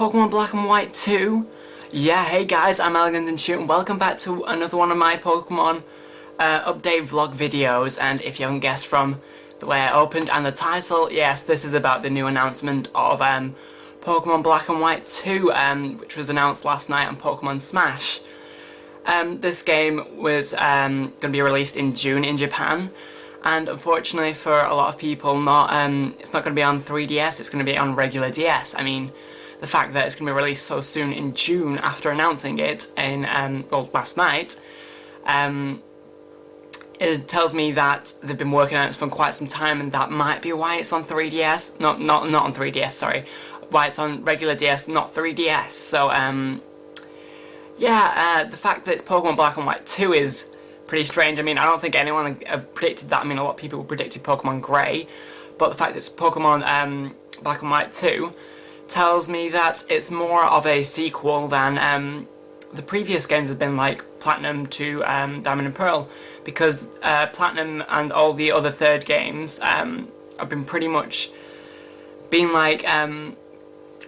Pokemon Black and White 2. Yeah, hey guys, I'm Elegant and Shoot, and welcome back to another one of my Pokemon update vlog videos. And if you haven't guessed from the way I opened and the title, yes, this is about the new announcement of Pokemon Black and White 2, which was announced last night on Pokemon Smash. This game was going to be released in June in Japan, and unfortunately for a lot of people, it's not going to be on 3DS, it's going to be on regular DS. I mean, the fact that it's going to be released so soon in June after announcing it in, last night, it tells me that they've been working on it for quite some time, and that might be why it's on 3DS, not on 3DS, sorry, why it's on regular DS, not 3DS, so, the fact that it's Pokemon Black and White 2 is pretty strange. I mean, I don't think anyone predicted that. I mean, a lot of people predicted Pokemon Grey, but the fact that it's Pokemon Black and White 2 tells me that it's more of a sequel than the previous games have been, like Platinum to Diamond and Pearl, because Platinum and all the other third games have been pretty much being like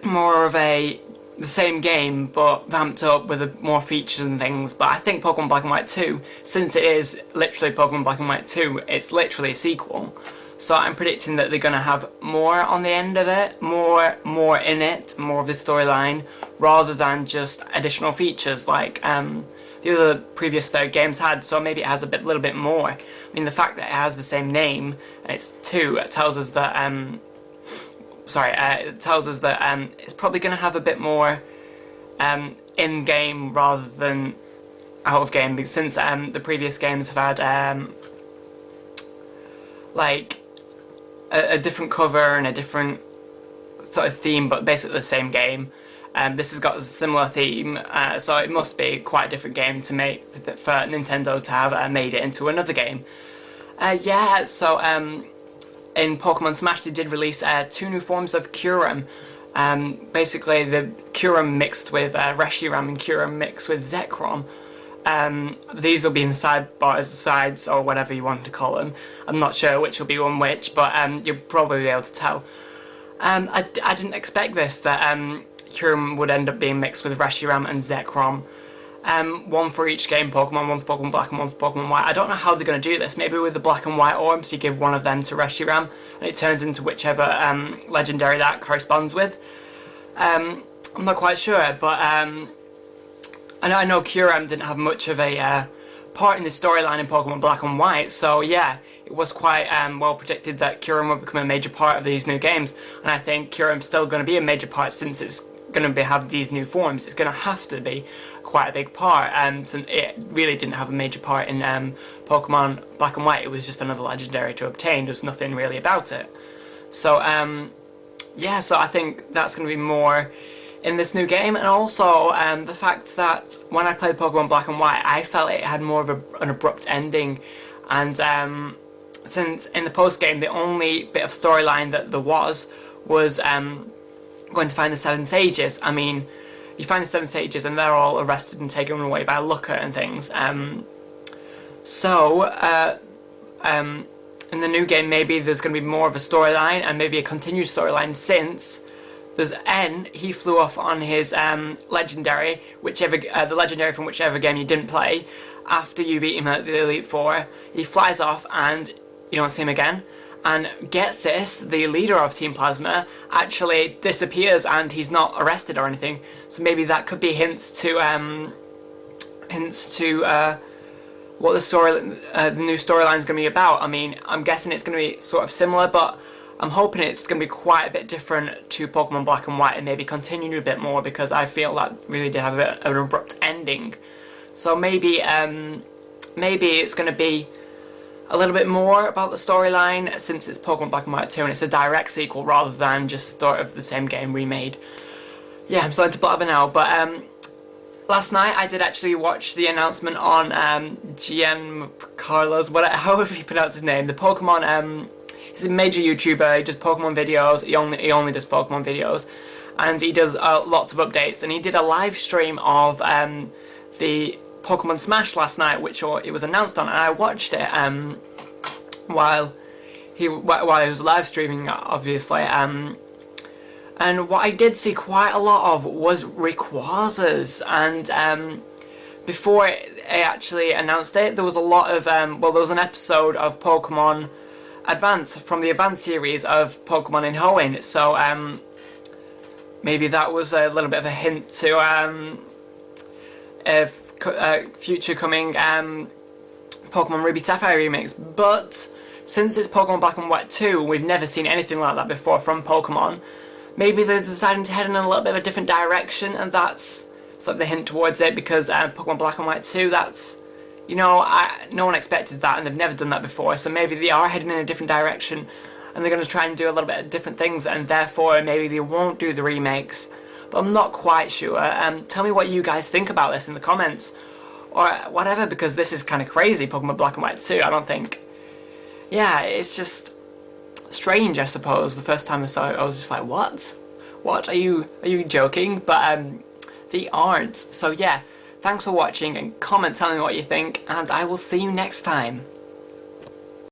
more of the same game but vamped up with more features and things. But I think Pokemon Black and White 2, since it is literally Pokemon Black and White 2, it's literally a sequel. So I'm predicting that they're going to have more on the end of it, more in it, more of the storyline, rather than just additional features like the other previous third games had. So maybe it has little bit more. I mean, the fact that it has the same name and it's 2, it tells us that it's probably going to have a bit more in-game rather than out-of-game, because since the previous games have had like a different cover and a different sort of theme, but basically the same game. This has got a similar theme, so it must be quite a different game to make for Nintendo to have made it into another game. In Pokemon Smash they did release 2 new forms of Kyurem. Basically the Kyurem mixed with Reshiram and Kyurem mixed with Zekrom. These will be in the sides, or whatever you want to call them. I'm not sure which will be on which, but you'll probably be able to tell. I didn't expect this, that Kyurem would end up being mixed with Reshiram and Zekrom. One for each game Pokemon, one for Pokemon Black and one for Pokemon White. I don't know how they're going to do this. Maybe with the Black and White orbs you give one of them to Reshiram and it turns into whichever legendary that corresponds with. I'm not quite sure, but I know Kyurem didn't have much of a part in the storyline in Pokemon Black and White, so yeah, it was quite well predicted that Kyurem would become a major part of these new games, and I think Kyurem's still going to be a major part since it's going to have these new forms. It's going to have to be quite a big part, since it really didn't have a major part in Pokemon Black and White. It was just another legendary to obtain. There was nothing really about it. So so I think that's going to be more in this new game. And also the fact that when I played Pokemon Black and White, I felt it had more of an abrupt ending, and since in the post game the only bit of storyline that there was going to find the 7 Sages. I mean, you find the 7 Sages and they're all arrested and taken away by Looker and things. In the new game maybe there's going to be more of a storyline, and maybe a continued storyline, since there's N, he flew off on his legendary, the legendary from whichever game you didn't play. After you beat him at the Elite Four, he flies off and you don't see him again. And Getsis, the leader of Team Plasma, actually disappears and he's not arrested or anything. So maybe that could be hints to what the new storyline is going to be about. I mean, I'm guessing it's going to be sort of similar, but I'm hoping it's going to be quite a bit different to Pokemon Black and White, and maybe continue a bit more, because I feel that really did have a bit of an abrupt ending. So maybe it's going to be a little bit more about the storyline, since it's Pokemon Black and White 2 and it's a direct sequel rather than just sort of the same game remade. Yeah, I'm starting to blabber now, but last night I did actually watch the announcement on Giancarlo's, however you pronounce his name, the Pokemon, he's a major YouTuber. He does Pokemon videos, he only does Pokemon videos, and he does lots of updates, and he did a live stream of the Pokemon Smash last night, which it was announced on, and I watched it while he was live streaming, obviously, And what I did see quite a lot of was Rayquazas, and before it actually announced it, there was a lot of, well, there was an episode of Pokemon Advance from the Advance series of Pokemon in Hoenn, so maybe that was a little bit of a hint to future coming Pokemon Ruby Sapphire remakes. But since it's Pokemon Black and White 2, we've never seen anything like that before from Pokemon. Maybe they're deciding to head in a little bit of a different direction, and that's sort of the hint towards it, because Pokemon Black and White 2, that's, you know, no one expected that, and they've never done that before, so maybe they are heading in a different direction, and they're going to try and do a little bit of different things, and therefore maybe they won't do the remakes. But I'm not quite sure. Tell me what you guys think about this in the comments, or whatever, because this is kind of crazy, Pokemon Black and White 2, I don't think... Yeah, it's just strange, I suppose. The first time I saw it, I was just like, what? What? Are you joking? But they aren't. So yeah, thanks for watching, and comment telling me what you think, and I will see you next time.